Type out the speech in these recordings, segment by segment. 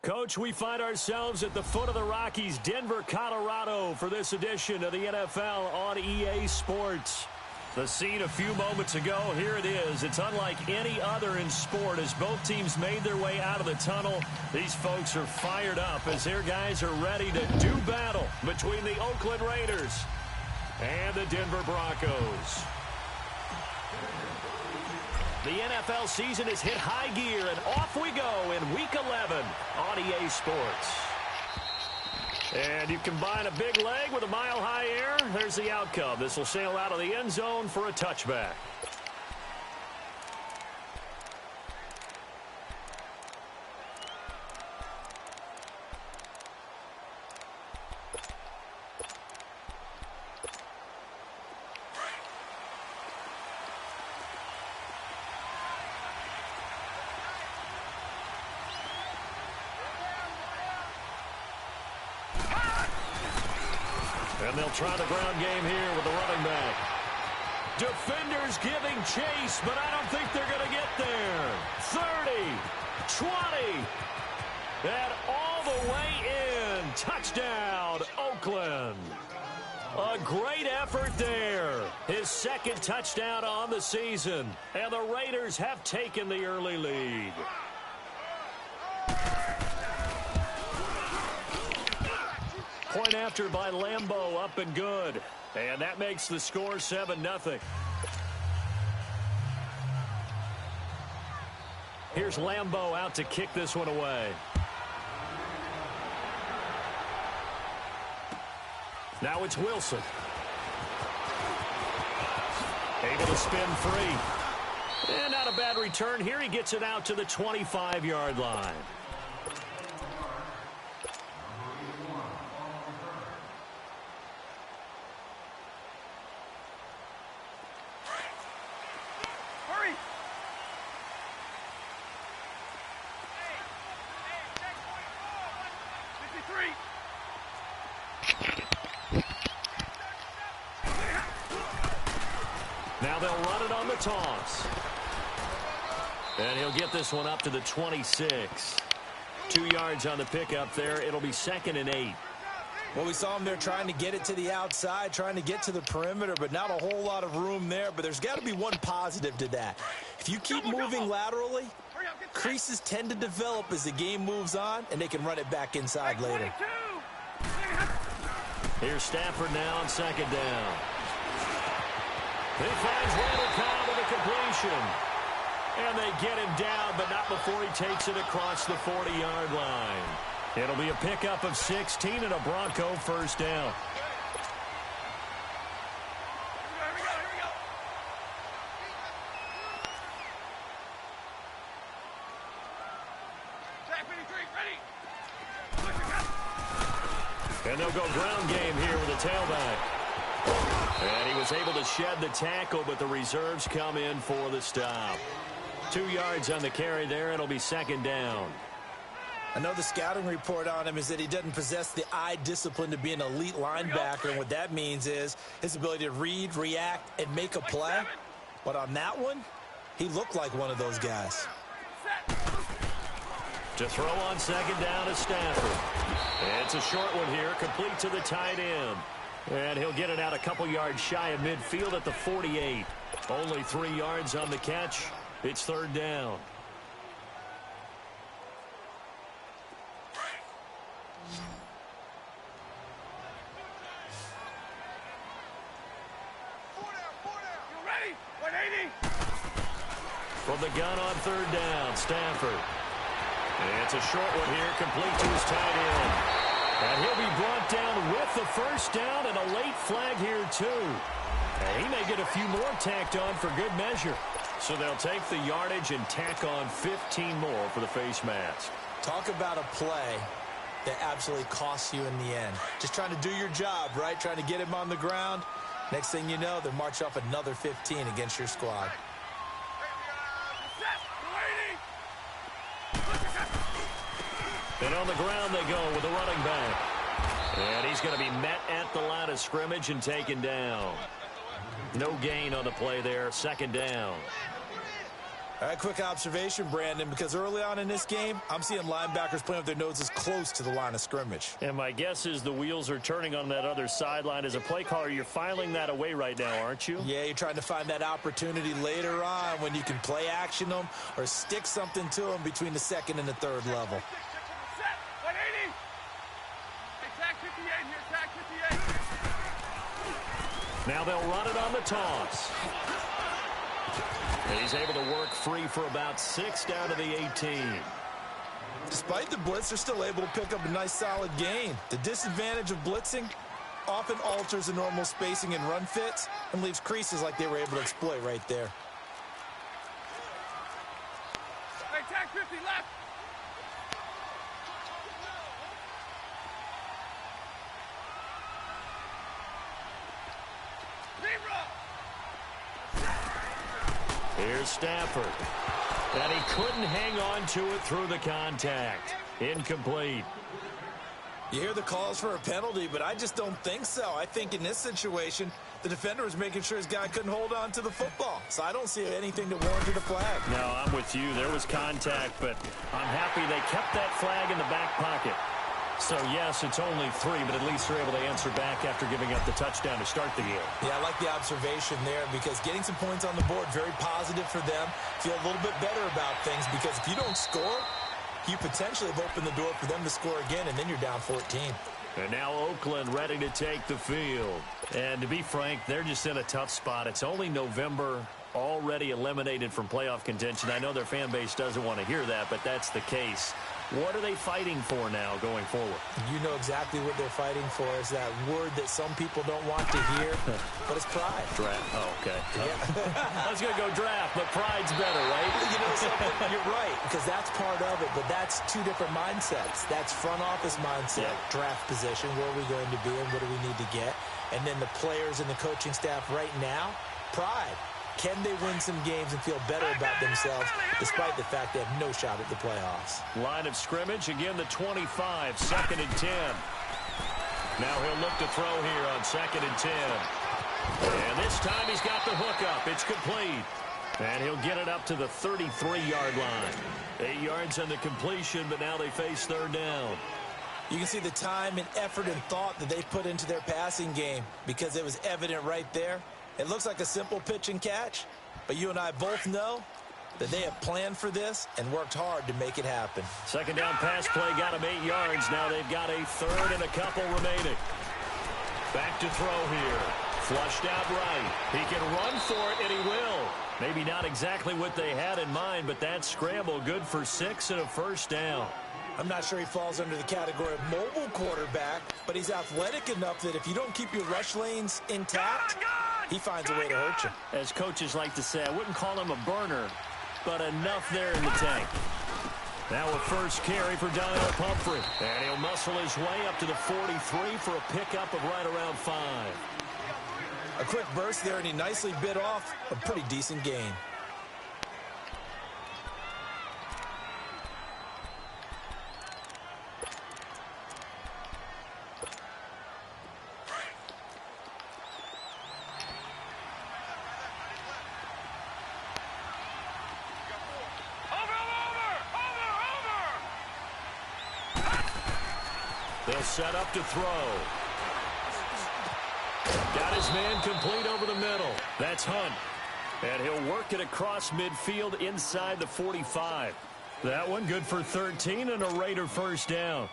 Coach, we find ourselves at the foot of the Rockies, Denver, Colorado, for this edition of the NFL on EA Sports. The scene a few moments ago, here it is. It's unlike any other in sport as both teams made their way out of the tunnel. These folks are fired up as their guys are ready to do battle between the Oakland Raiders and the Denver Broncos. The NFL season has hit high gear, and off we go in Week 11 on EA Sports. And you combine a big leg with a mile-high air, there's the outcome. This will sail out of the end zone for a touchback. And they'll try the ground game here with the running back. Defenders giving chase, but I don't think they're going to get there. 30, 20, and all the way in. Touchdown, Oakland. A great effort there. His second touchdown on the season. And the Raiders have taken the early lead. Point after by Lambeau, up and good. And that makes the score 7-0. Here's Lambeau out to kick this one away. Now it's Wilson. Able to spin free. And not a bad return here. He gets it out to the 25-yard line. Now they'll run it on the toss. And he'll get this one up to the 26. 2 yards on the pickup there. It'll be 2nd and 8. Well, we saw him there trying to get it to the outside, trying to get to the perimeter, but not a whole lot of room there. But there's got to be one positive to that. If you keep moving laterally, creases tend to develop as the game moves on, and they can run it back inside later. Here's Stafford now on 2nd down. He finds Randall Cobb with a completion. And they get him down, but not before he takes it across the 40-yard line. It'll be a pickup of 16 and a Bronco first down. And they'll go ground game here with a tailback. And he was able to shed the tackle, but the reserves come in for the stop. 2 yards on the carry there. It'll be 2nd down. I know the scouting report on him is that he doesn't possess the eye discipline to be an elite linebacker, and what that means is his ability to read, react, and make a play. But on that one, he looked like one of those guys. To throw on 2nd down is Stafford. It's a short one here, complete to the tight end. And he'll get it out a couple yards shy of midfield at the 48. Only 3 yards on the catch. It's 3rd down. From the gun on 3rd down, Stafford. And it's a short one here, complete to his tight end. And he'll be brought down with the first down and a late flag here, too. And he may get a few more tacked on for good measure. So they'll take the yardage and tack on 15 more for the face mask. Talk about a play that absolutely costs you in the end. Just trying to do your job, right? Trying to get him on the ground. Next thing you know, they march off another 15 against your squad. And on the ground they go with the running back. And he's going to be met at the line of scrimmage and taken down. No gain on the play there. 2nd down. All right, quick observation, Brandon, because early on in this game, I'm seeing linebackers playing with their noses close to the line of scrimmage. And my guess is the wheels are turning on that other sideline. As a play caller, you're filing that away right now, aren't you? Yeah, you're trying to find that opportunity later on when you can play action them or stick something to them between the second and the third level. Now they'll run it on the toss. And he's able to work free for about 6 down to the 18. Despite the blitz, they're still able to pick up a nice solid gain. The disadvantage of blitzing often alters the normal spacing and run fits and leaves creases like they were able to exploit right there. Hey, tag 50 left. Here's Stafford. And he couldn't hang on to it through the contact. Incomplete. You hear the calls for a penalty, but I just don't think so. I think in this situation, the defender was making sure his guy couldn't hold on to the football. So I don't see anything that warranted a flag. No, I'm with you. There was contact, but I'm happy they kept that flag in the back pocket. So, yes, it's only 3, but at least they're able to answer back after giving up the touchdown to start the game. Yeah, I like the observation there because getting some points on the board, very positive for them. Feel a little bit better about things because if you don't score, you potentially have opened the door for them to score again, and then you're down 14. And now Oakland ready to take the field. And to be frank, they're just in a tough spot. It's only November, already eliminated from playoff contention. I know their fan base doesn't want to hear that, but that's the case. What are they fighting for now going forward? You know exactly what they're fighting for is that word that some people don't want to hear, but it's pride. Draft. Oh, okay. Yeah. I was going to go draft, but pride's better, right? You know something? You're right, because that's part of it, but that's two different mindsets. That's front office mindset, draft position, where are we going to be and what do we need to get? And then the players and the coaching staff right now, pride. Can they win some games and feel better about themselves despite the fact they have no shot at the playoffs? Line of scrimmage, again the 25, 2nd and 10. Now he'll look to throw here on 2nd and 10. And this time he's got the hook up. It's complete. And he'll get it up to the 33-yard line. 8 yards on the completion, but now they face 3rd down. You can see the time and effort and thought that they put into their passing game because it was evident right there. It looks like a simple pitch and catch, but you and I both know that they have planned for this and worked hard to make it happen. 2nd down pass play got him 8 yards. Now they've got a 3rd and a couple remaining. Back to throw here. Flushed out right. He can run for it, and he will. Maybe not exactly what they had in mind, but that scramble good for 6 and a 1st down. I'm not sure he falls under the category of mobile quarterback, but he's athletic enough that if you don't keep your rush lanes intact, he finds a way to hurt you. As coaches like to say, I wouldn't call him a burner, but enough there in the tank. Now a first carry for Donnell Pumphrey. And he'll muscle his way up to the 43 for a pickup of right around 5. A quick burst there, and he nicely bit off a pretty decent gain. They'll set up to throw. Got his man complete over the middle. That's Hunt. And he'll work it across midfield inside the 45. That one good for 13 and a Raider 1st down.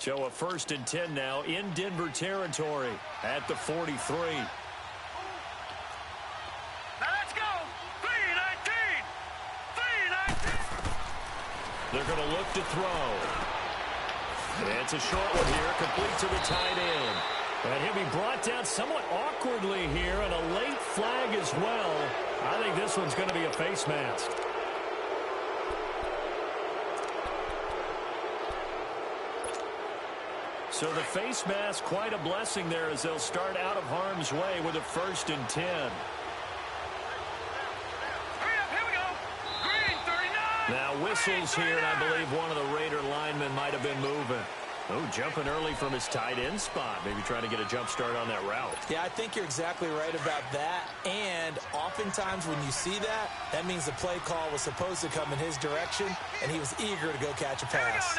So a 1st and 10 now in Denver territory at the 43. They're going to look to throw. And it's a short one here, complete to the tight end. And he'll be brought down somewhat awkwardly here, and a late flag as well. I think this one's going to be a face mask. So the face mask, quite a blessing there as they'll start out of harm's way with a 1st and 10. Now whistles here, and I believe one of the Raider linemen might have been moving. Oh, jumping early from his tight end spot. Maybe trying to get a jump start on that route. Yeah, I think you're exactly right about that. And oftentimes when you see that, that means the play call was supposed to come in his direction, and he was eager to go catch a pass.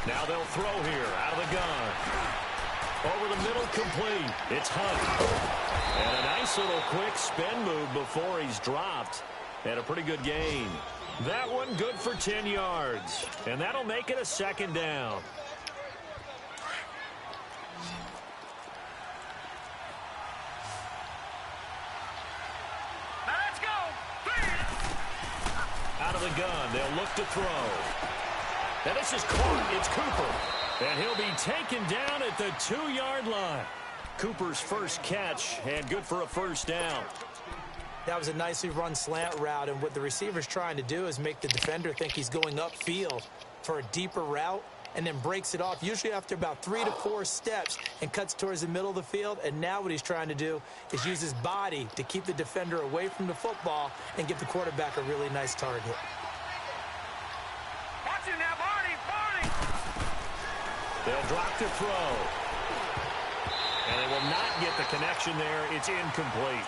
Now they'll throw here out of the gun. Over the middle, complete. It's Hunt. And a nice little quick spin move before he's dropped. And a pretty good gain. That one good for 10 yards. And that'll make it a second down. Now let's go. Out of the gun, they'll look to throw. And this is caught. It's Cooper. And he'll be taken down at the 2-yard line. Cooper's first catch, and good for a first down. That was a nicely run slant route, and what the receiver's trying to do is make the defender think he's going upfield for a deeper route and then breaks it off, usually after about 3 to 4 steps, and cuts towards the middle of the field. And now what he's trying to do is use his body to keep the defender away from the football and give the quarterback a really nice target. Watch it now, Barney. They'll drop to throw. And they will not get the connection there. It's incomplete.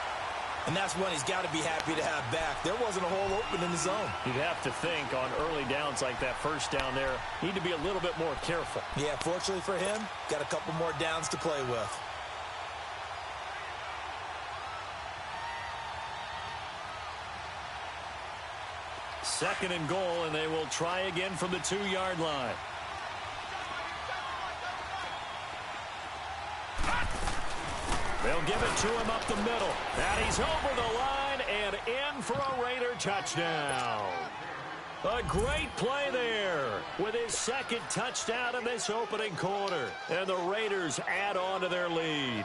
And that's one he's got to be happy to have back. There wasn't a hole open in the zone. You'd have to think on early downs like that, first down there, need to be a little bit more careful. Yeah, fortunately for him, got a couple more downs to play with. Second and goal, and they will try again from the 2-yard line. They'll give it to him up the middle. And he's over the line and in for a Raider touchdown. A great play there with his second touchdown in this opening quarter. And the Raiders add on to their lead.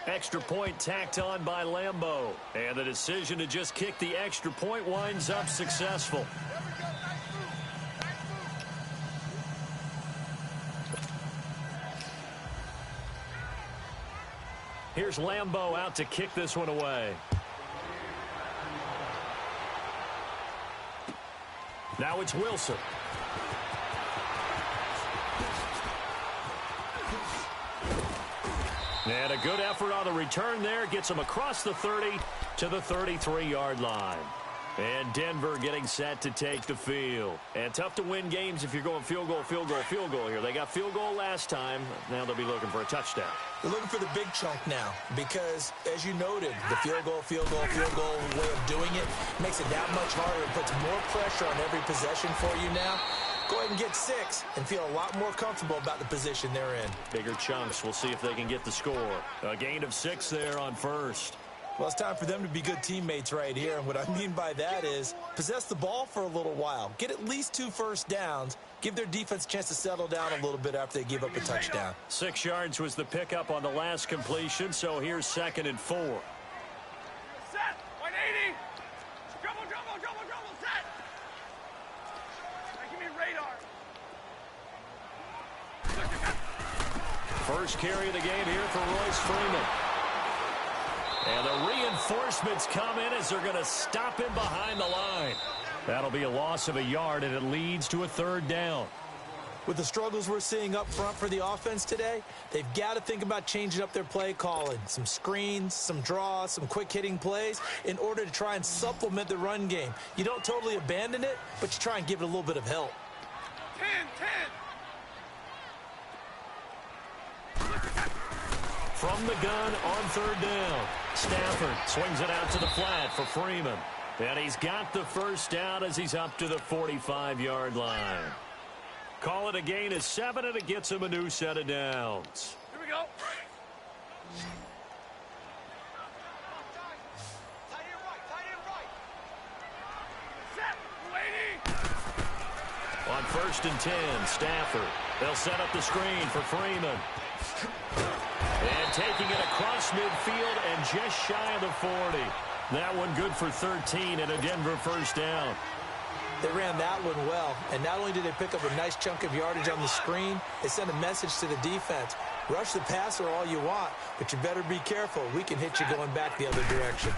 Extra point tacked on by Lambeau. And the decision to just kick the extra point winds up successful. Here's Lambeau out to kick this one away. Now it's Wilson. And a good effort on the return there. Gets him across the 30 to the 33-yard line. And Denver getting set to take the field. And tough to win games if you're going field goal, field goal, field goal here. They got field goal last time. Now they'll be looking for a touchdown. They're looking for the big chunk now because, as you noted, the field goal way of doing it makes it that much harder. It puts more pressure on every possession for you now. Go ahead and get 6 and feel a lot more comfortable about the position they're in. Bigger chunks. We'll see if they can get the score. A gain of 6 there on first. Well, it's time for them to be good teammates right here. And what I mean by that is possess the ball for a little while. Get at least 2 first downs. Give their defense a chance to settle down a little bit after they give up a touchdown. 6 yards was the pickup on the last completion, so here's 2nd and 4. Set. 180. Double, set. Give me radar. First carry of the game here for Royce Freeman. And the reinforcements come in as they're going to stop him behind the line. That'll be a loss of a yard, and it leads to a 3rd down. With the struggles we're seeing up front for the offense today, they've got to think about changing up their play calling. Some screens, some draws, some quick-hitting plays in order to try and supplement the run game. You don't totally abandon it, but you try and give it a little bit of help. 10. From the gun on 3rd down. Stafford swings it out to the flat for Freeman. And he's got the first down as he's up to the 45-yard line. Call it a gain of 7, and it gets him a new set of downs. Here we go. Set. Waiting. On 1st and 10, Stafford. They'll set up the screen for Freeman. And taking it across midfield and just shy of the 40. That one good for 13 and a Denver first down. They ran that one well, and not only did they pick up a nice chunk of yardage on the screen, they sent a message to the defense. Rush the passer all you want, but you better be careful. We can hit you going back the other direction.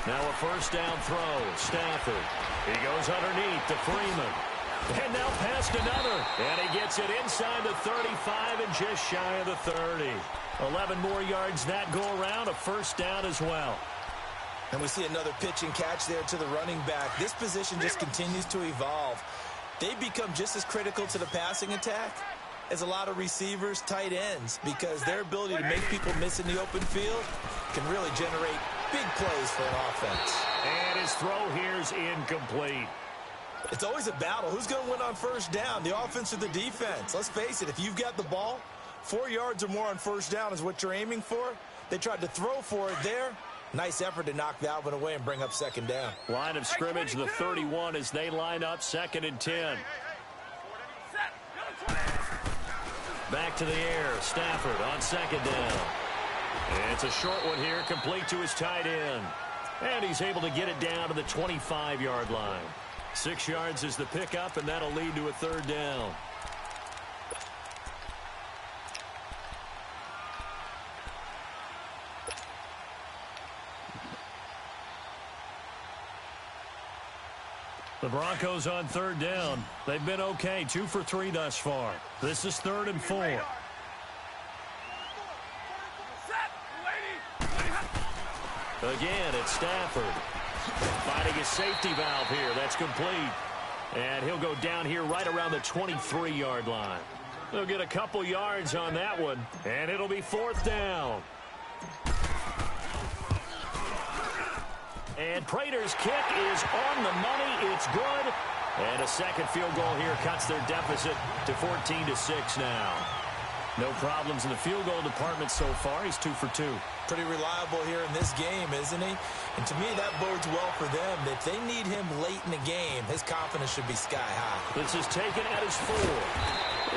Now a first down throw. Stafford. He goes underneath to Freeman. And now past another. And he gets it inside the 35 and just shy of the 30. 11 more yards that go around. A first down as well. And we see another pitch and catch there to the running back. This position just continues to evolve. They become just as critical to the passing attack as a lot of receivers, tight ends, because their ability to make people miss in the open field can really generate big plays for an offense. And his throw here is incomplete. It's always a battle. Who's going to win on first down, the offense or the defense? Let's face it, if you've got the ball, 4 yards or more on first down is what you're aiming for. They tried to throw for it there. Nice effort to knock that one away and bring up second down. Line of scrimmage, the 31 as they line up second and 10. Back to the air. Stafford on second down. And it's a short one here, complete to his tight end. And he's able to get it down to the 25-yard line. 6 yards is the pickup, and that'll lead to a third down. The Broncos on third down. They've been okay, 2 for 3 thus far. This is 3rd and 4. Again, it's Stafford. Finding his safety valve here. That's complete. And he'll go down here right around the 23-yard line. They'll get a couple yards on that one, and it'll be 4th down. And Prater's kick is on the money. It's good. And a second field goal here cuts their deficit to 14-6 now. No problems in the field goal department so far. He's 2 for 2. Pretty reliable here in this game, isn't he? And to me, that bodes well for them. If they need him late in the game, his confidence should be sky high. This is taken at his 4.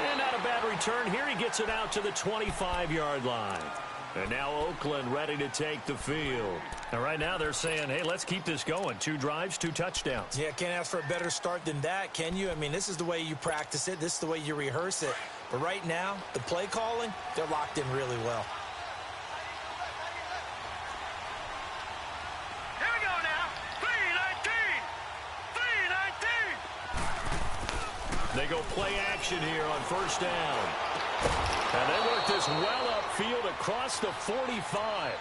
And not a bad return here. He gets it out to the 25-yard line. And now Oakland ready to take the field. And right now they're saying, hey, let's keep this going. 2 drives, 2 touchdowns. Yeah, can't ask for a better start than that, can you? I mean, this is the way you practice it. This is the way you rehearse it. But right now, the play calling, they're locked in really well. Here we go now. 3-19. 3-19. They go play action here on first down. And they work this well upfield across the 45.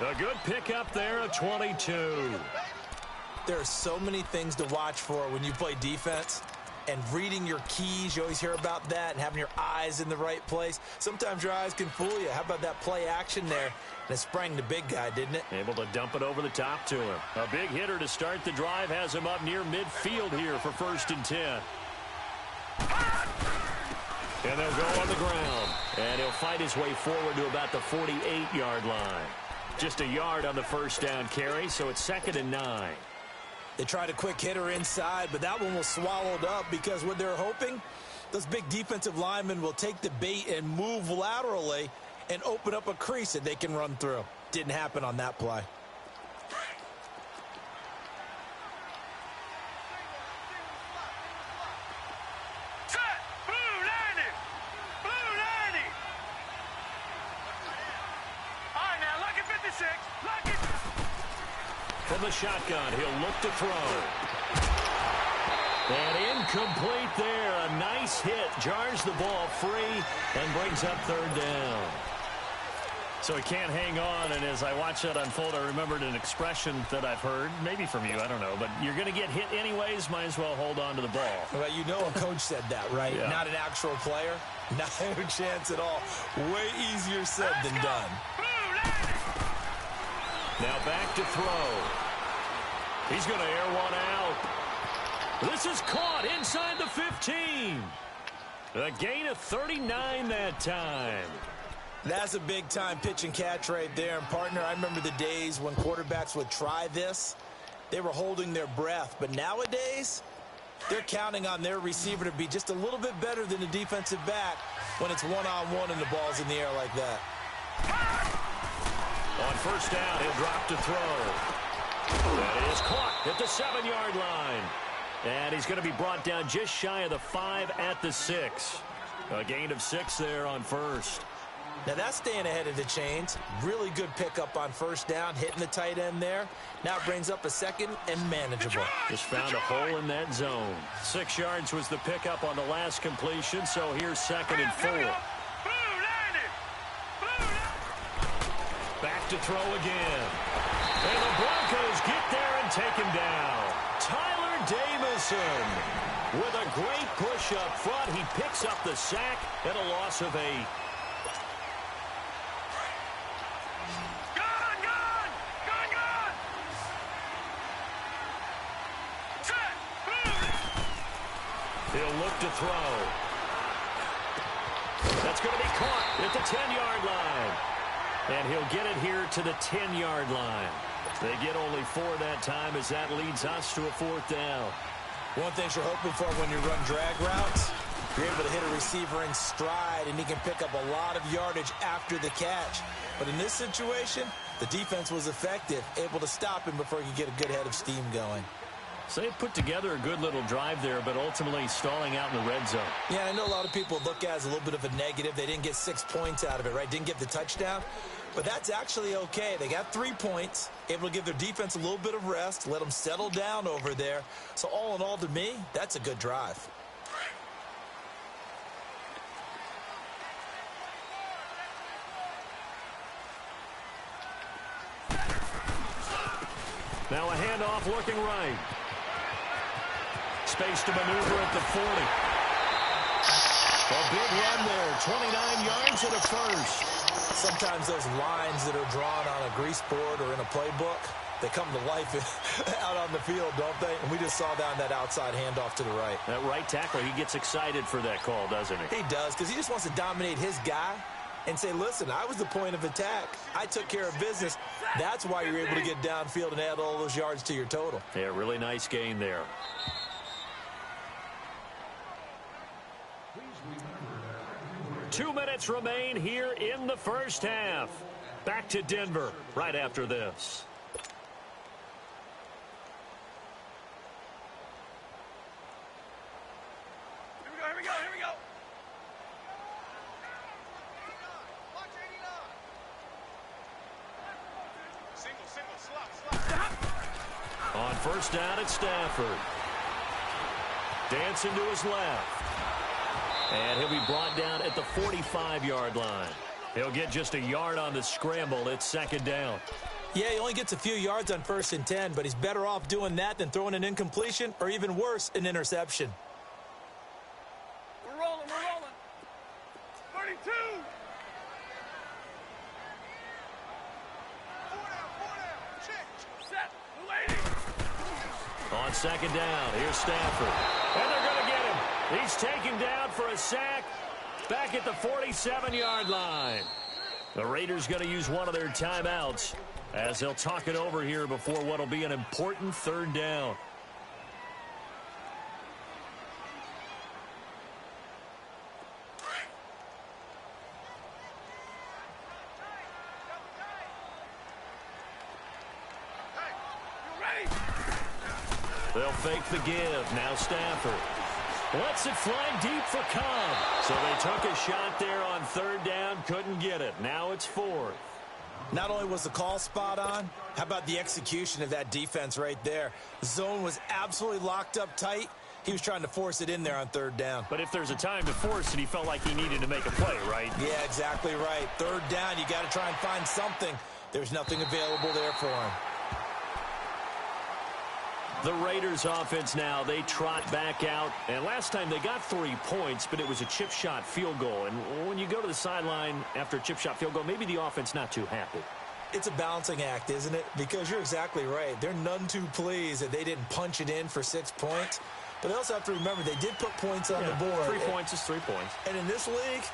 A good pickup there at 22. There are so many things to watch for when you play defense. And reading your keys, you always hear about that, and having your eyes in the right place. Sometimes your eyes can fool you. How about that play action there? And it sprang the big guy, didn't it? Able to dump it over the top to him. A big hitter to start the drive has him up near midfield here for 1st and 10. And they'll go on the ground. And he'll fight his way forward to about the 48-yard line. Just a yard on the first down carry, so it's 2nd and 9. They tried a quick hitter inside, but that one was swallowed up because what they're hoping, those big defensive linemen will take the bait and move laterally and open up a crease that they can run through. Didn't happen on that play. Set. Blue 90. Blue 90. All right, now, lucky 56. Lucky. From the shotgun, he'll look to throw. And incomplete there. A nice hit. Jars the ball free and brings up 3rd down. So he can't hang on, and as I watch that unfold, I remembered an expression that I've heard, maybe from you, I don't know, but you're going to get hit anyways, might as well hold on to the ball. Well, you know a coach said that, right? Yeah. Not an actual player. Not a chance at all. Way easier said than done. Now back to throw. He's going to air one out. This is caught inside the 15. A gain of 39 that time. That's a big-time pitch and catch right there. And, partner, I remember the days when quarterbacks would try this. They were holding their breath. But nowadays, they're counting on their receiver to be just a little bit better than the defensive back when it's one-on-one and the ball's in the air like that. On first down, he'll drop to throw. That is caught at the 7-yard line. And he's going to be brought down just shy of the 5 at the 6. A gain of 6 there on first. Now that's staying ahead of the chains. Really good pickup on first down, hitting the tight end there. Now brings up a second and manageable. Just found a hole in that zone. 6 yards was the pickup on the last completion, so here's 2nd and 4. Back to throw again. And the Broncos get there and take him down. Tyler Davison with a great push up front. He picks up the sack and a loss of 8. He'll look to throw. That's going to be caught at the 10-yard line. And he'll get it here to the 10-yard line. They get only 4 that time as that leads us to a 4th down. One thing you're hoping for when you run drag routes, you're able to hit a receiver in stride, and he can pick up a lot of yardage after the catch. But in this situation, the defense was effective, able to stop him before he could get a good head of steam going. So they put together a good little drive there, but ultimately stalling out in the red zone. Yeah, I know a lot of people look at it as a little bit of a negative. They didn't get 6 points out of it, right? Didn't get the touchdown. But that's actually okay. They got 3 points, able to give their defense a little bit of rest, let them settle down over there. So all in all, to me, that's a good drive. Now a handoff looking right. Space to maneuver at the 40. A big run there, 29 yards and a first. Sometimes those lines that are drawn on a grease board or in a playbook, they come to life out on the field, don't they? And we just saw that on that outside handoff to the right. That right tackle, he gets excited for that call, doesn't he? He does, because he just wants to dominate his guy and say, listen, I was the point of attack. I took care of business. That's why you're able to get downfield and add all those yards to your total. Yeah, really nice gain there. Two minutes remain here in the first half. Back to Denver right after this. Here we go. Single, slot. On first down, it's Stafford. Dancing to his left. And he'll be brought down at the 45-yard line. He'll get just a yard on the scramble. It's 2nd down. Yeah, he only gets a few yards on 1st and 10, but he's better off doing that than throwing an incompletion or even worse, an interception. We're rolling. 32. 4 down. Check. Set. Waiting. On 2nd down, here's Stafford. And they're going to get him. He's taken down for a sack back at the 47-yard line. The Raiders going to use one of their timeouts as they'll talk it over here before what will be an important 3rd down. They'll fake the give. Now Stafford lets it fly deep for Cobb. So they took a shot there on 3rd down, couldn't get it. Now it's 4th. Not only was the call spot on, how about the execution of that defense right there? The zone was absolutely locked up tight. He was trying to force it in there on 3rd down. But if there's a time to force it, he felt like he needed to make a play, right? Yeah, exactly right. 3rd down, you got to try and find something. There's nothing available there for him. The Raiders offense now, they trot back out. And last time they got 3 points, but it was a chip shot field goal. And when you go to the sideline after a chip shot field goal, maybe the offense not too happy. It's a balancing act, isn't it? Because you're exactly right. They're none too pleased that they didn't punch it in for 6 points. But they also have to remember they did put points on the board. 3 points is 3 points. And in this league,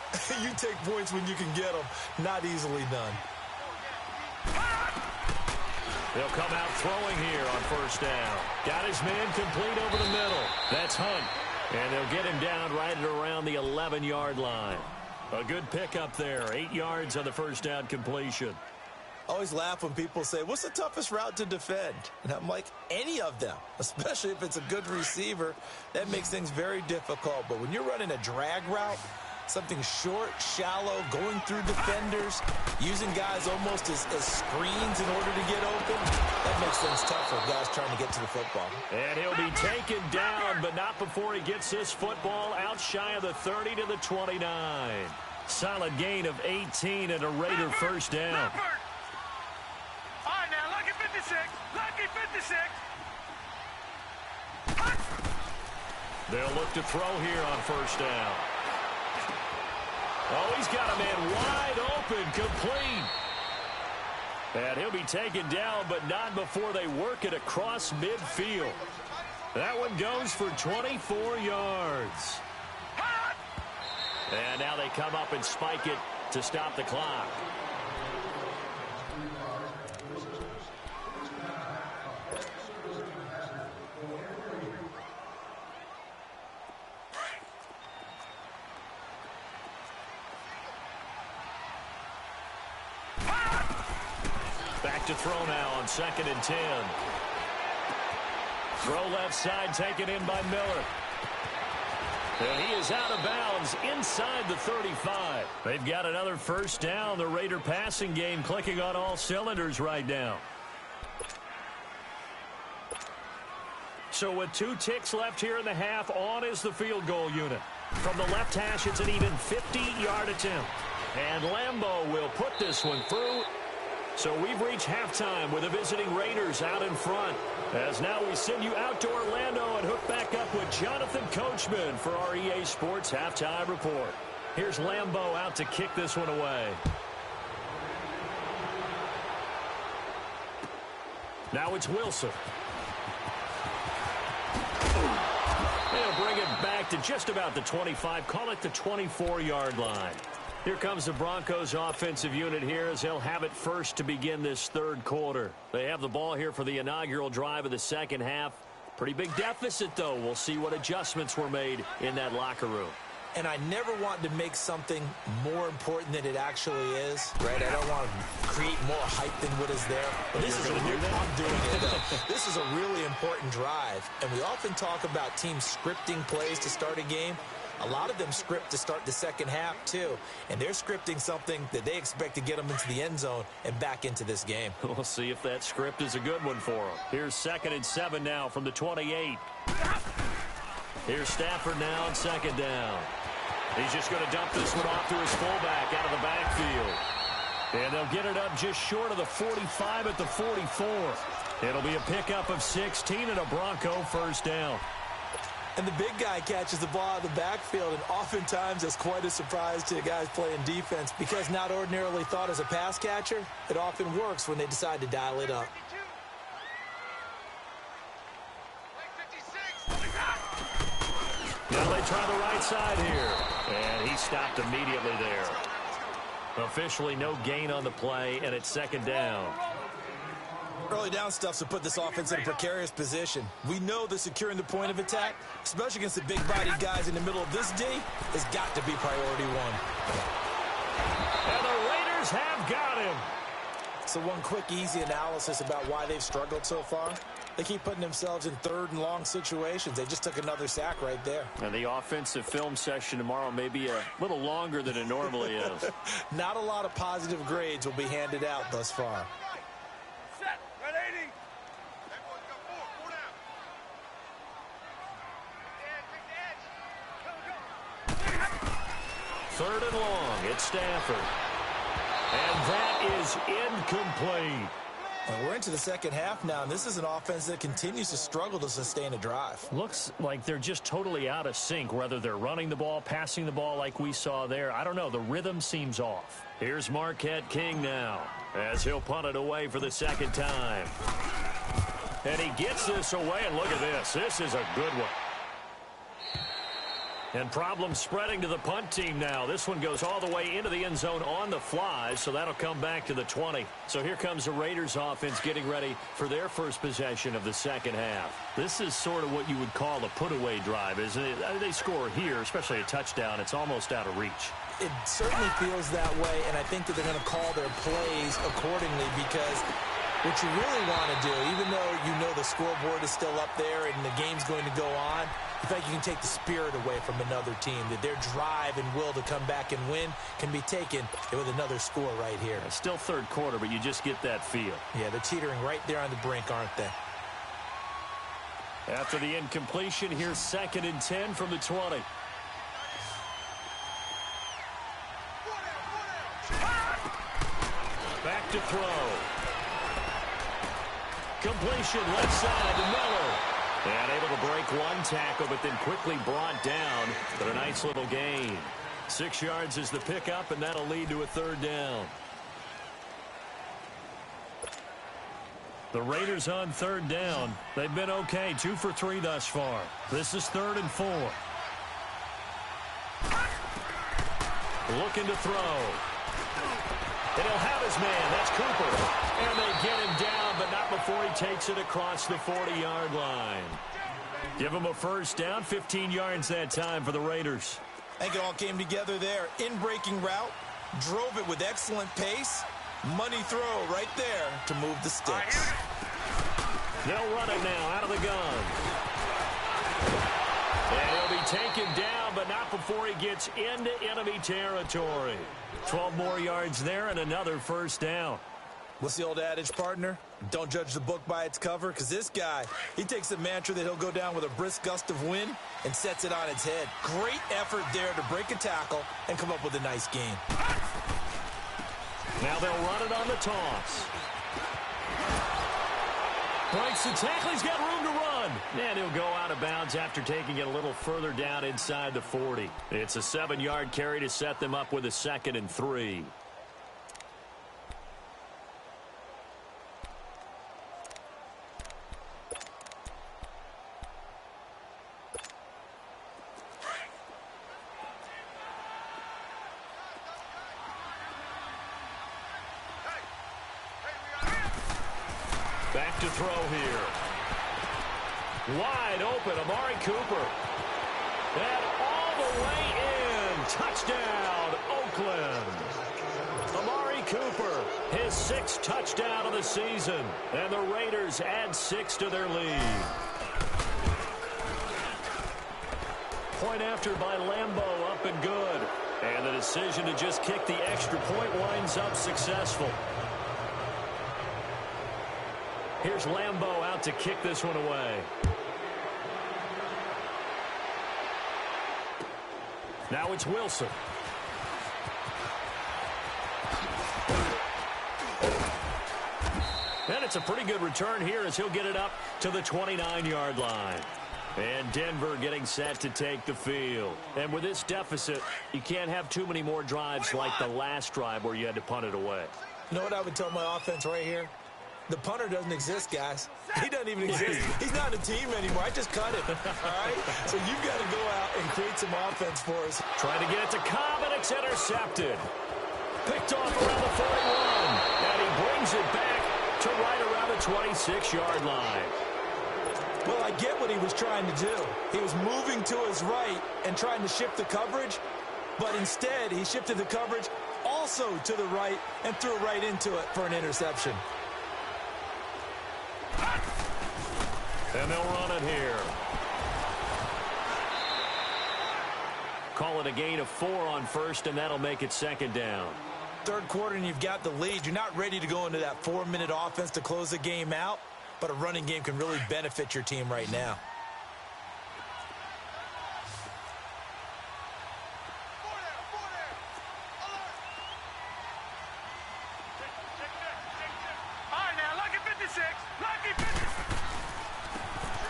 you take points when you can get them. Not easily done. They'll come out throwing here on 1st down. Got his man complete over the middle. That's Hunt. And they'll get him down right at around the 11-yard line. A good pickup there. 8 yards on the 1st down completion. I always laugh when people say, what's the toughest route to defend? And I'm like, any of them, especially if it's a good receiver. That makes things very difficult. But when you're running a drag route, Something short, shallow, going through defenders, using guys almost as screens in order to get open. That makes things tough for guys trying to get to the football. And he'll be taken down, but not before he gets this football out shy of the 30 to the 29. Solid gain of 18 and a Raider first down. All right, now, lucky 56. Lucky 56. They'll look to throw here on first down. Oh, he's got a man wide open, complete. And he'll be taken down, but not before they work it across midfield. That one goes for 24 yards. And now they come up and spike it to stop the clock. Back to throw now on 2nd and 10. Throw left side taken in by Miller. And he is out of bounds inside the 35. They've got another first down. The Raider passing game clicking on all cylinders right now. So with 2 ticks left here in the half, on is the field goal unit. From the left hash, it's an even 50-yard attempt. And Lambeau will put this one through. So we've reached halftime with the visiting Raiders out in front. As now we send you out to Orlando and hook back up with Jonathan Coachman for our EA Sports Halftime Report. Here's Lambeau out to kick this one away. Now it's Wilson. They'll bring it back to just about the 25, call it the 24-yard line. Here comes the Broncos offensive unit here as they'll have it first to begin this third quarter. They have the ball here for the inaugural drive of the second half. Pretty big deficit, though. We'll see what adjustments were made in that locker room. And I never want to make something more important than it actually is, right? I don't want to create more hype than what is there. But this is I'm doing it, though. This is a really important drive. And we often talk about teams scripting plays to start a game. A lot of them script to start the second half, too. And they're scripting something that they expect to get them into the end zone and back into this game. We'll see if that script is a good one for them. Here's 2nd and 7 now from the 28. Here's Stafford now on 2nd down. He's just going to dump this one off to his fullback out of the backfield. And they'll get it up just short of the 45 at the 44. It'll be a pickup of 16 and a Bronco first down. And the big guy catches the ball out of the backfield, and oftentimes it's quite a surprise to the guys playing defense because not ordinarily thought as a pass catcher, it often works when they decide to dial it up. Now they try the right side here, and he stopped immediately there. Officially no gain on the play, and it's 2nd down. Early down stuff to put this offense in a precarious position. We know that securing the point of attack, especially against the big-bodied guys in the middle of this D, has got to be priority one. And the Raiders have got him. So one quick, easy analysis about why they've struggled so far. They keep putting themselves in 3rd and long situations. They just took another sack right there. And the offensive film session tomorrow may be a little longer than it normally is. Not a lot of positive grades will be handed out thus far. Set. Red 80. 3rd and long. It's Stafford. And that is incomplete. Well, we're into the second half now, and this is an offense that continues to struggle to sustain a drive. Looks like they're just totally out of sync, whether they're running the ball, passing the ball like we saw there. I don't know. The rhythm seems off. Here's Marquette King now as he'll punt it away for the 2nd time. And he gets this away, and look at this. This is a good one. And problems spreading to the punt team now. This one goes all the way into the end zone on the fly, so that'll come back to the 20. So here comes the Raiders offense getting ready for their first possession of the second half. This is sort of what you would call a put-away drive, isn't it? They score here, especially a touchdown. It's almost out of reach. It certainly feels that way, and I think that they're going to call their plays accordingly because What you really want to do, even though you know the scoreboard is still up there and the game's going to go on, in fact, you can take the spirit away from another team, that their drive and will to come back and win can be taken with another score right here. It's still third quarter, but you just get that feel. Yeah, they're teetering right there on the brink, aren't they? After the incompletion, here's 2nd and 10 from the 20. Back to throw. Completion left side to Miller. And able to break one tackle, but then quickly brought down. But a nice little gain. 6 yards is the pickup, and that'll lead to a 3rd down. The Raiders on 3rd down. They've been okay, 2 for 3 thus far. This is 3rd and 4. Looking to throw. And he'll have his man. That's Cooper. And they get him down, but not before he takes it across the 40-yard line. Give him a 1st down, 15 yards that time for the Raiders. I think it all came together there. In-breaking route, drove it with excellent pace. Money throw right there to move the sticks. They'll run it now out of the gun. And he'll be taken down, but not before he gets into enemy territory. 12 more yards there and another 1st down. What's the old adage, partner? Don't judge the book by its cover, because this guy, he takes the mantra that he'll go down with a brisk gust of wind and sets it on its head. Great effort there to break a tackle and come up with a nice gain. Now they'll run it on the toss. Breaks the tackle. He's got room to run. And he'll go out of bounds after taking it a little further down inside the 40. It's a 7-yard carry to set them up with a 2nd and 3. Back to throw here. Wide open, Amari Cooper. And all the way in. Touchdown, Oakland. Amari Cooper, his 6th touchdown of the season. And the Raiders add 6 to their lead. Point after by Lambeau, up and good. And the decision to just kick the extra point winds up successful. Here's Lambeau out to kick this one away. Now it's Wilson. And it's a pretty good return here as he'll get it up to the 29-yard line. And Denver getting set to take the field. And with this deficit, you can't have too many more drives like the last drive where you had to punt it away. You know what I would tell my offense right here? The punter doesn't exist, guys. He doesn't even exist. He's not a team anymore. I just cut him, all right? So you've got to go out and create some offense for us. Trying to get it to Cobb, and it's intercepted. Picked off around the 41. And he brings it back to right around the 26-yard line. Well, I get what he was trying to do. He was moving to his right and trying to shift the coverage, but instead he shifted the coverage also to the right and threw it right into it for an interception. And they'll run it here. Call it a gain of 4 on 1st, and that'll make it 2nd down. 3rd quarter, and you've got the lead. You're not ready to go into that 4-minute offense to close the game out, but a running game can really benefit your team right now.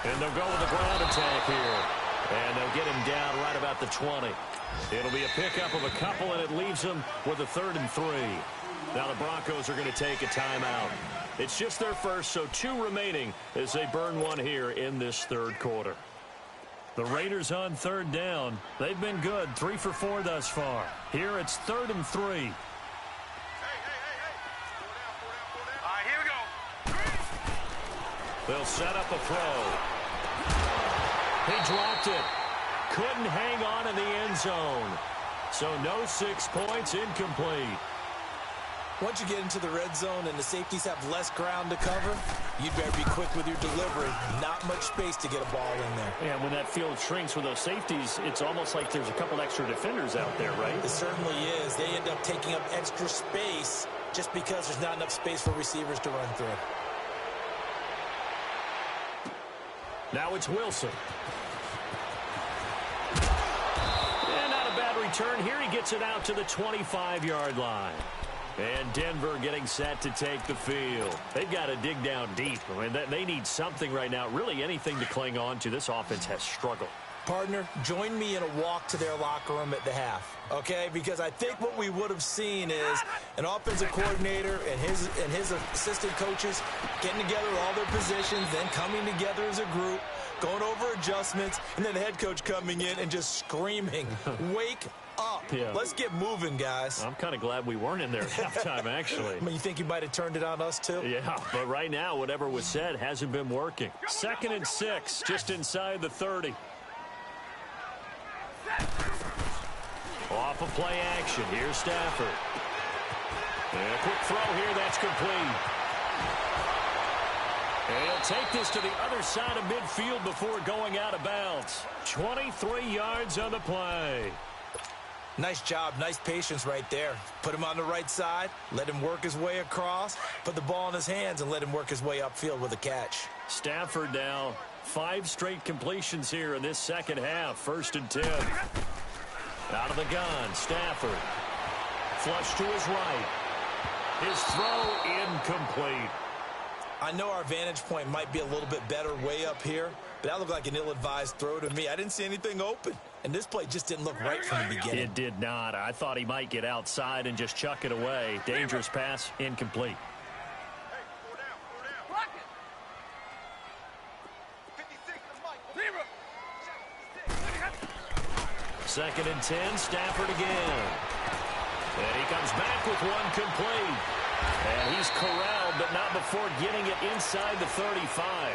And they'll go with the ground attack here. And they'll get him down right about the 20. It'll be a pickup of a couple, and it leaves them with a 3rd and 3. Now the Broncos are going to take a timeout. It's just their first, so 2 remaining as they burn one here in this 3rd quarter. The Raiders on 3rd down. They've been good, 3 for 4 thus far. Here it's 3rd and 3. All right, here we go. They'll set up a throw. He dropped it. Couldn't hang on in the end zone. So no 6 points, incomplete. Once you get into the red zone and the safeties have less ground to cover, you'd better be quick with your delivery. Not much space to get a ball in there. Yeah, when that field shrinks with those safeties, it's almost like there's a couple extra defenders out there, right? It certainly is. They end up taking up extra space just because there's not enough space for receivers to run through. Now it's Wilson. And not a bad return here. He gets it out to the 25-yard line. And Denver getting set to take the field. They've got to dig down deep. I mean, they need something right now, really anything to cling on to. This offense has struggled. Partner, join me in a walk to their locker room at the half, okay? Because I think what we would have seen is an offensive coordinator and his assistant coaches getting together with all their positions, then coming together as a group, going over adjustments, and then the head coach coming in and just screaming, wake up. Yeah. Let's get moving, guys. I'm kind of glad we weren't in there at halftime, actually. I mean, you think you might have turned it on us, too? Yeah, but right now, whatever was said hasn't been working. 2nd and 6, just inside the 30. Off of play action. Here's Stafford. And a quick throw here. That's complete. And he'll take this to the other side of midfield before going out of bounds. 23 yards on the play. Nice job. Nice patience right there. Put him on the right side. Let him work his way across. Put the ball in his hands and let him work his way upfield with a catch. Stafford now 5 straight completions here in this second half. 1st and 10. Out of the gun, Stafford. Flush to his right. His throw incomplete. I know our vantage point might be a little bit better way up here, but that looked like an ill-advised throw to me. I didn't see anything open, and this play just didn't look right from the beginning. It did not. I thought he might get outside and just chuck it away. Dangerous pass, incomplete. 2nd and 10, Stafford again. And he comes back with one complete. And he's corralled, but not before getting it inside the 35.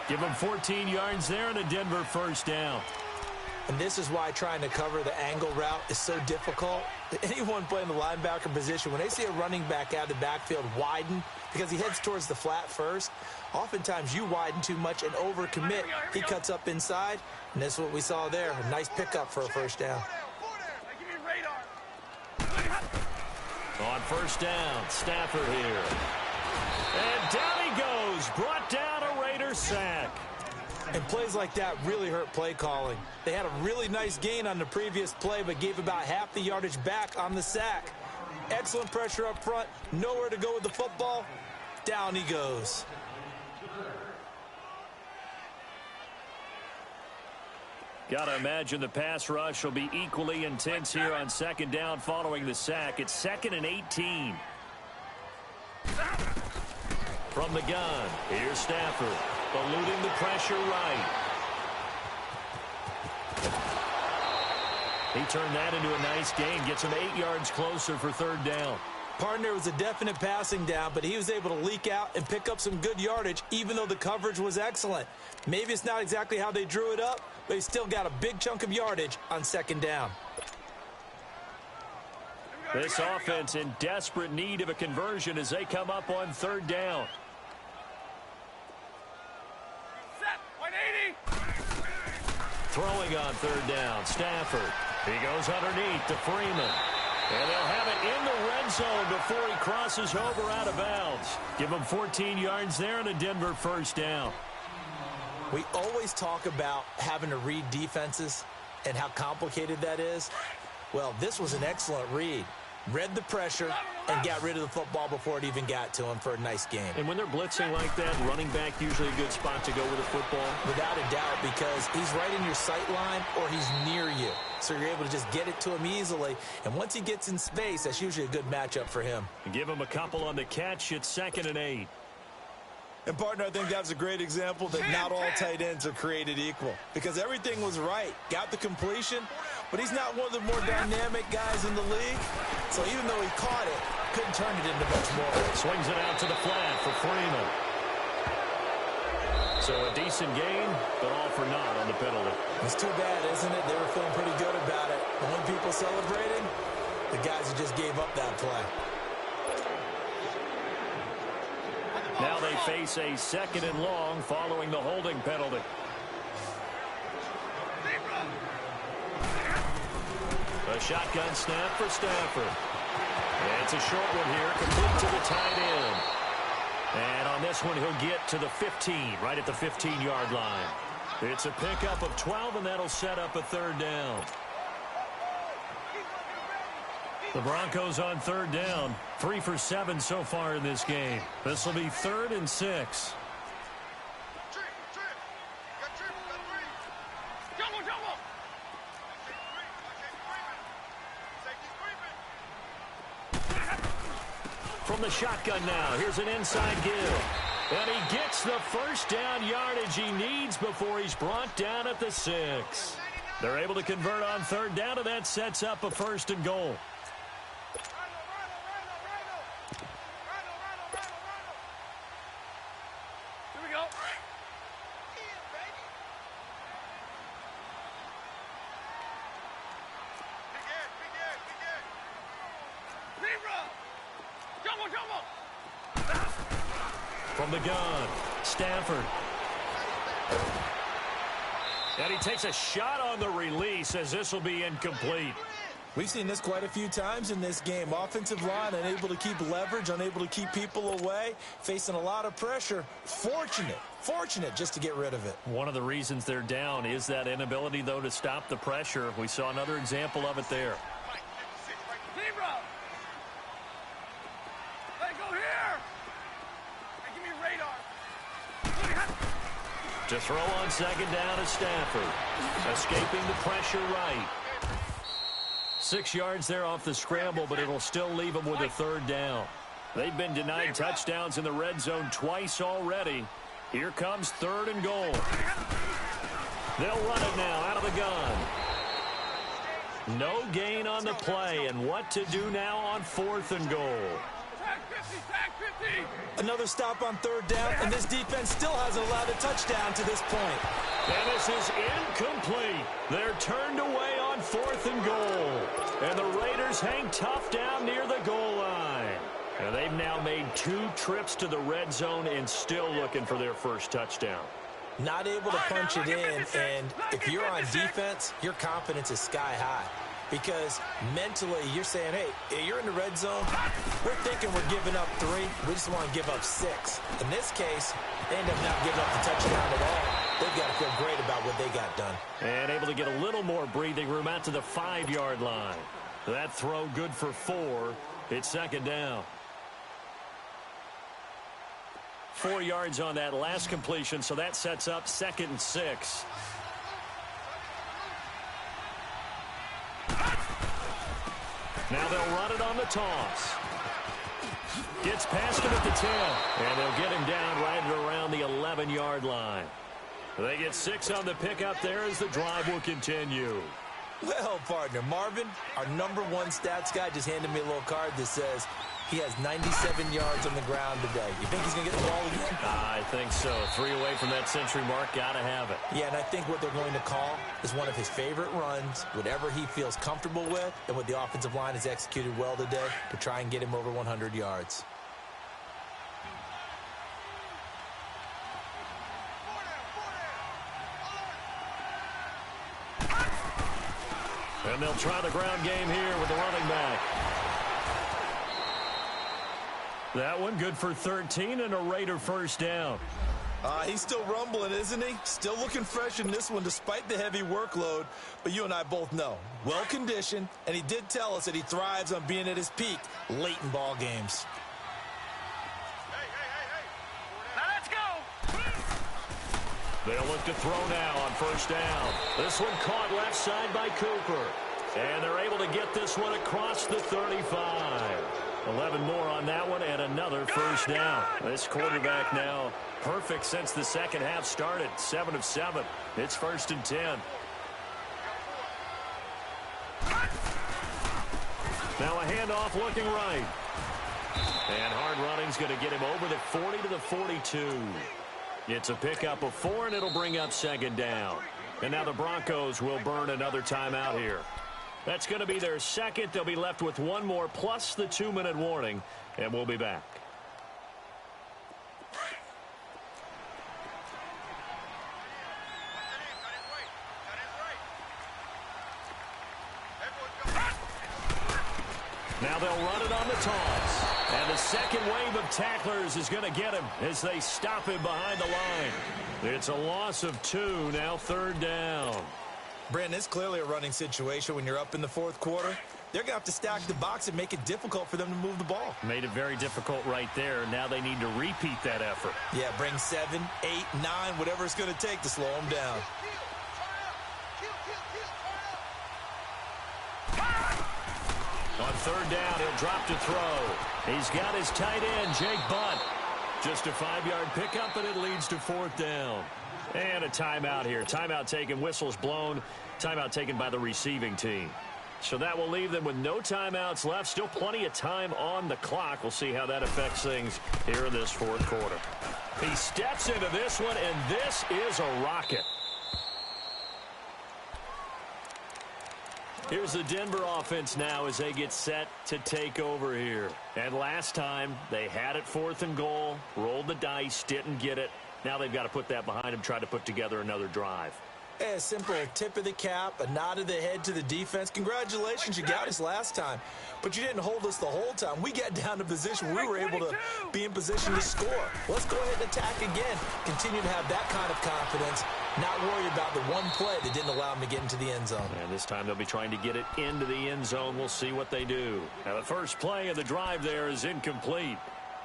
Give him 14 yards there and a Denver 1st down. And this is why trying to cover the angle route is so difficult. Anyone playing the linebacker position, when they see a running back out of the backfield widen because he heads towards the flat first, oftentimes you widen too much and overcommit. He cuts up inside, and that's what we saw there. A nice pickup for a 1st down. On 1st down, Stafford here. And down he goes. Brought down a Raider sack. And plays like that really hurt play calling. They had a really nice gain on the previous play, but gave about half the yardage back on the sack. Excellent pressure up front. Nowhere to go with the football. Down he goes. Got to imagine the pass rush will be equally intense here on 2nd down following the sack. It's 2nd and 18. From the gun, here's Stafford. Eluding the pressure right. He turned that into a nice gain. Gets him 8 yards closer for 3rd down. Partner was a definite passing down, but he was able to leak out and pick up some good yardage, even though the coverage was excellent. Maybe it's not exactly how they drew it up, but he still got a big chunk of yardage on 2nd down. This offense in desperate need of a conversion as they come up on 3rd down. Throwing on 3rd down, Stafford. He goes underneath to Freeman. And they'll have it in the red zone before he crosses over out of bounds. Give him 14 yards there and a Denver 1st down. We always talk about having to read defenses and how complicated that is. Well, this was an excellent read. Read the pressure and got rid of the football before it even got to him for a nice game. And when they're blitzing like that, running back usually a good spot to go with the football? Without a doubt, because he's right in your sight line or he's near you. So you're able to just get it to him easily. And once he gets in space, that's usually a good matchup for him. Give him a couple on the catch. It's 2nd and 8. And, partner, I think that's a great example that not all tight ends are created equal. Because everything was right. Got the completion, but he's not one of the more dynamic guys in the league. So even though he caught it, couldn't turn it into much more. Swings it out to the flat for Freeman. So a decent gain, but all for naught on the penalty. It's too bad, isn't it? They were feeling pretty good about it. The only people celebrating, the guys who just gave up that play. face a 2nd and long following the holding penalty. A shotgun snap for Stafford. And it's a short one here, complete to the tight end. And on this one, he'll get to the 15, right at the 15-yard line. It's a pickup of 12, and that'll set up a 3rd down. The Broncos on 3rd down, 3 for 7 so far in this game. This will be 3rd and 6. From the shotgun now, here's an inside give. And he gets the 1st down yardage he needs before he's brought down at the 6. They're able to convert on 3rd down, and that sets up a 1st and goal. Here we go. From the gun, Stafford. And he takes a shot on the release as this will be incomplete. We've seen this quite a few times in this game. Offensive line unable to keep leverage, unable to keep people away, facing a lot of pressure. Fortunate just to get rid of it. One of the reasons they're down is that inability, though, to stop the pressure. We saw another example of it there. To throw on 2nd down is Stafford. Escaping the pressure right. 6 yards there off the scramble, but it'll still leave them with a 3rd down. They've been denied touchdowns in the red zone twice already. Here comes 3rd and goal. They'll run it now out of the gun. No gain on the play, and what to do now on 4th and goal. Another stop on 3rd down, and this defense still hasn't allowed a touchdown to this point. And this is incomplete. They're turned away on 4th and goal. And the Raiders hang tough down near the goal line. And they've now made 2 trips to the red zone and still looking for their 1st touchdown. Not able to punch it in, and if you're on defense, your confidence is sky high. Because mentally, you're saying, hey, you're in the red zone. We're thinking we're giving up 3. We just want to give up 6. In this case, they end up not giving up the touchdown at all. They've got to feel great about what they got done. And able to get a little more breathing room out to the 5-yard line. That throw good for 4. It's 2nd down. 4 yards on that last completion, so that sets up 2nd and 6. Now they'll run it on the toss. Gets past him at the 10. And they'll get him down right around the 11-yard line. They get 6 on the pickup there as the drive will continue. Well, partner, Marvin, our number 1 stats guy, just handed me a little card that says he has 97 yards on the ground today. You think he's going to get the ball again? I think so. 3 away from that century mark. Got to have it. Yeah, and I think what they're going to call is one of his favorite runs, whatever he feels comfortable with, and what the offensive line has executed well today to try and get him over 100 yards. And they'll try the ground game here with the running back. That one good for 13 and a Raider 1st down. He's still rumbling, isn't he? Still looking fresh in this one despite the heavy workload. But you and I both know, well-conditioned, and he did tell us that he thrives on being at his peak late in ball games. Now let's go. They'll look to throw now on 1st down. This one caught left side by Cooper. And they're able to get this one across the 35. 11 more on that one and another 1st down. This quarterback now perfect since the second half started. 7 of 7. It's 1st and 10. Now a handoff looking right. And hard running's going to get him over the 40 to the 42. It's a pickup of 4, and it'll bring up 2nd down. And now the Broncos will burn another timeout here. That's going to be their 2nd. They'll be left with 1 more plus the 2-minute warning, and we'll be back. they'll run it on the toss. And the second wave of tacklers is going to get him as they stop him behind the line. It's a loss of 2, now 3rd down. Brandon, it's clearly a running situation when you're up in the 4th quarter. They're going to have to stack the box and make it difficult for them to move the ball. Made it very difficult right there. Now they need to repeat that effort. Yeah, bring 7, 8, 9, whatever it's going to take to slow them down. On 3rd down, he'll drop to throw. He's got his tight end, Jake Butt. Just a 5-yard pickup, and it leads to 4th down. And a timeout here. Timeout taken, whistles blown. Timeout taken by the receiving team. So that will leave them with no timeouts left. Still plenty of time on the clock. We'll see how that affects things here in this 4th quarter. He steps into this one, and this is a rocket. Here's the Denver offense now as they get set to take over here. And last time, they had it 4th and goal, rolled the dice, didn't get it. Now they've got to put that behind them, try to put together another drive. A simple tip of the cap, a nod of the head to the defense. Congratulations, you got us last time. But you didn't hold us the whole time. We got down to position. We were able to be in position to score. Let's go ahead and attack again. Continue to have that kind of confidence. Not worry about the one play that didn't allow them to get into the end zone. And this time they'll be trying to get it into the end zone. We'll see what they do. Now the first play of the drive there is incomplete.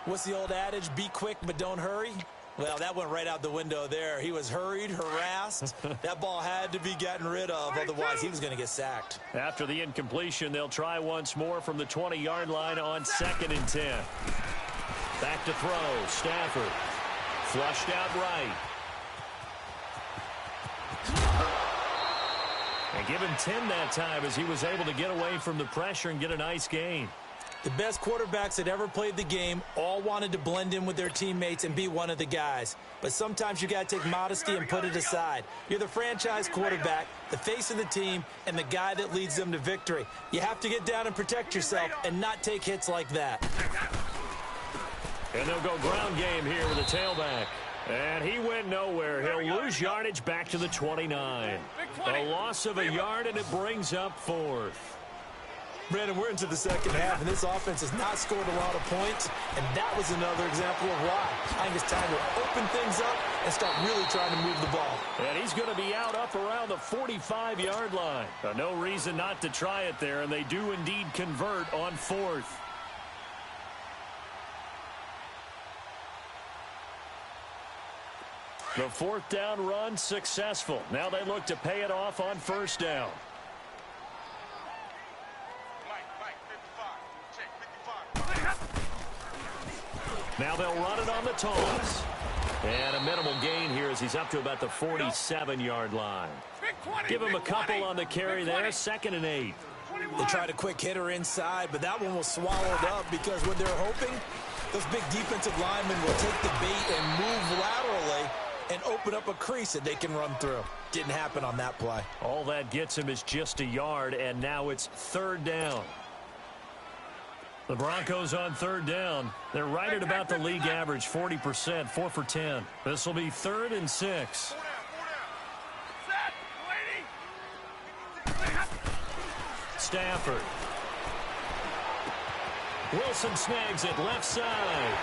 What's the old adage? Be quick, but don't hurry. Well, that went right out the window there. He was hurried, harassed. That ball had to be gotten rid of, otherwise he was going to get sacked. After the incompletion, they'll try once more from the 20-yard line on 2nd and 10. Back to throw. Stafford. Flushed out right. And give him 10 that time as he was able to get away from the pressure and get a nice gain. The best quarterbacks that ever played the game all wanted to blend in with their teammates and be one of the guys. But sometimes you got to take modesty and put it aside. You're the franchise quarterback, the face of the team, and the guy that leads them to victory. You have to get down and protect yourself and not take hits like that. And they'll go ground game here with a tailback. And he went nowhere. He'll lose yardage back to the 29. A loss of a yard, and it brings up 4th. Brandon, we're into the second half, and this offense has not scored a lot of points, and that was another example of why. I think it's time to open things up and start really trying to move the ball. And he's going to be out up around the 45-yard line. No reason not to try it there, and they do indeed convert on 4th. The 4th down run successful. Now they look to pay it off on 1st down. Now they'll run it on the toss. And a minimal gain here as he's up to about the 47-yard line. Give him a couple on the carry there. 2nd and 8. They tried a quick hitter inside, but that one was swallowed up because what they're hoping, those big defensive linemen will take the bait and move laterally and open up a crease that they can run through. Didn't happen on that play. All that gets him is just a yard, and now it's 3rd down. The Broncos on 3rd down. They're right at about the league average, 40%, 4 for 10. This will be 3rd and 6. Stafford. Wilson snags it left side.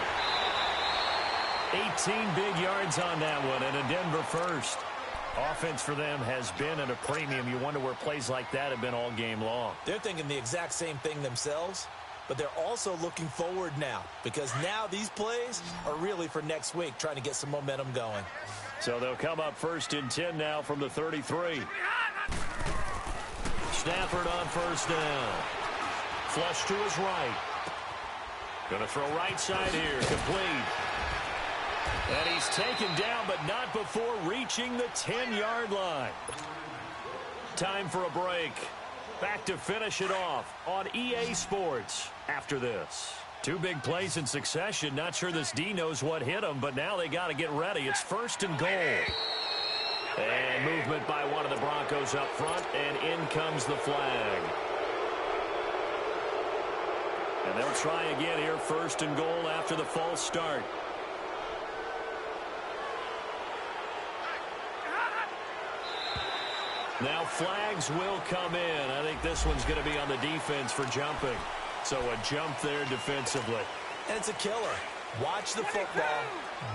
18 big yards on that one, and a Denver first. Offense for them has been at a premium. You wonder where plays like that have been all game long. They're thinking the exact same thing themselves. But they're also looking forward now because now these plays are really for next week, trying to get some momentum going. So they'll come up 1st and 10 now from the 33. Stafford on 1st down. Flush to his right. Going to throw right side here. Complete. And he's taken down, but not before reaching the 10-yard line. Time for a break. Back to finish it off on EA Sports after this. 2 big plays in succession. Not sure this D knows what hit him, but now they got to get ready. It's 1st and goal. And movement by one of the Broncos up front, and in comes the flag. And they'll try again here, 1st and goal after the false start. Now flags will come in. I think this one's going to be on the defense for jumping. So a jump there defensively. And it's a killer. Watch the football.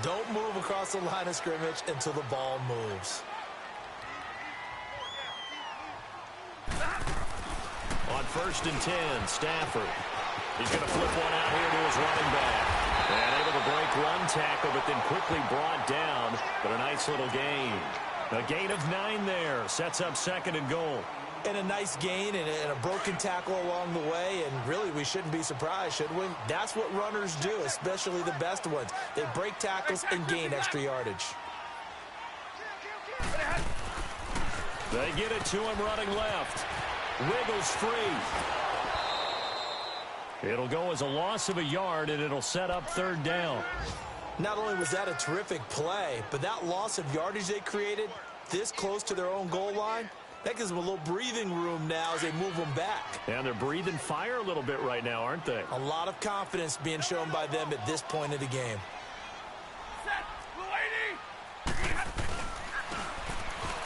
Don't move across the line of scrimmage until the ball moves. On 1st and 10, Stafford. He's going to flip one out here to his running back. And able to break one tackle, but then quickly brought down. But a nice little gain. A gain of 9 there. Sets up 2nd and goal. And a nice gain and a broken tackle along the way. And really, we shouldn't be surprised, should we? That's what runners do, especially the best ones. They break tackles and gain extra yardage. They get it to him running left. Wiggles free. It'll go as a loss of a yard, and it'll set up 3rd down. Not only was that a terrific play, but that loss of yardage they created this close to their own goal line, that gives them a little breathing room now as they move them back. And they're breathing fire a little bit right now, aren't they? A lot of confidence being shown by them at this point of the game.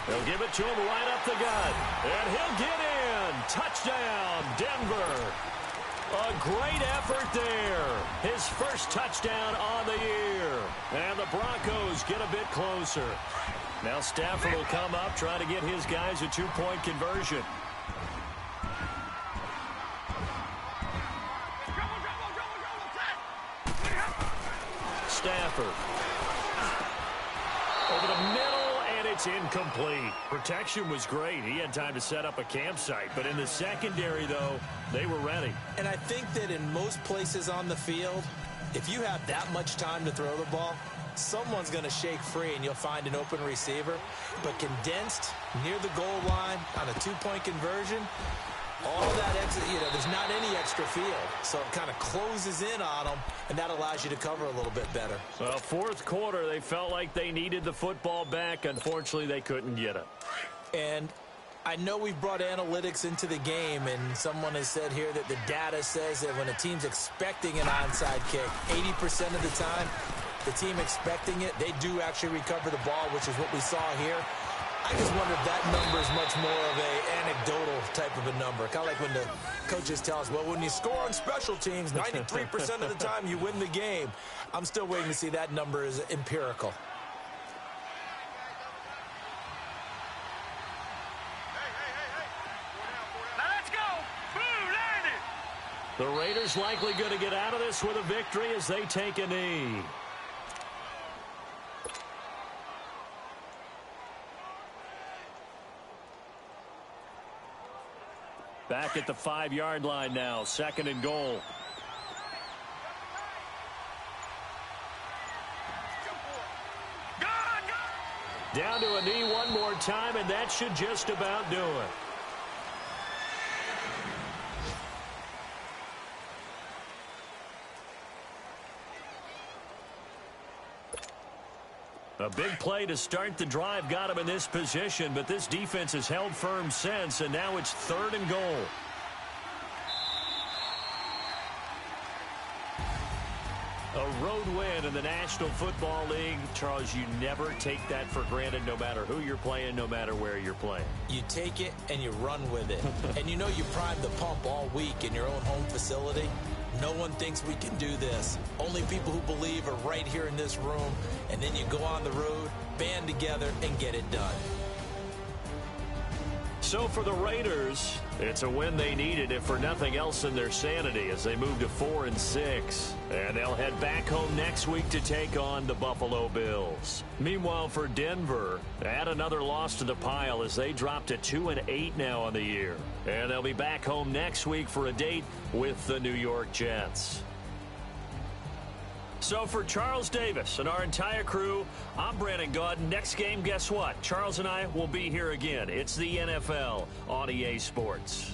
They'll give it to him right up the gut. And he'll get in. Touchdown, Denver. A great effort there. His first touchdown on the year. And the Broncos get a bit closer. Now Stafford will come up trying to get his guys a 2-point conversion. Stafford. Over the middle, and it's incomplete. Protection was great. He had time to set up a campsite. But in the secondary, though, they were ready. And I think that in most places on the field, if you have that much time to throw the ball, someone's going to shake free and you'll find an open receiver. But condensed near the goal line on a 2-point conversion, all that extra, there's not any extra field. So it kind of closes in on them, and that allows you to cover a little bit better. Well, 4th quarter, they felt like they needed the football back. Unfortunately, they couldn't get it. And I know we've brought analytics into the game, and someone has said here that the data says that when a team's expecting an onside kick, 80% of the time, the team expecting it, they do actually recover the ball, which is what we saw here. I just wonder if that number is much more of a anecdotal type of a number. Kind of like when the coaches tell us, well, when you score on special teams, 93% of the time you win the game. I'm still waiting to see that number is empirical. Now let's go. Boom, landed. The Raiders likely going to get out of this with a victory as they take a knee. Back at the 5-yard line now, 2nd and goal. Down to a knee one more time, and that should just about do it. A big play to start the drive got him in this position, but this defense has held firm since, and now it's 3rd and goal. A road win in the National Football League. Charles, you never take that for granted no matter who you're playing, no matter where you're playing. You take it and you run with it. And you know you primed the pump all week in your own home facility. No one thinks we can do this. Only people who believe are right here in this room. And then you go on the road, band together, and get it done. So for the Raiders, it's a win they needed, if for nothing else than their sanity, as they move to 4-6. And they'll head back home next week to take on the Buffalo Bills. Meanwhile, for Denver, add another loss to the pile as they drop to 2-8 now on the year. And they'll be back home next week for a date with the New York Jets. So for Charles Davis and our entire crew, I'm Brandon Gaudin. Next game, guess what? Charles and I will be here again. It's the NFL on EA Sports.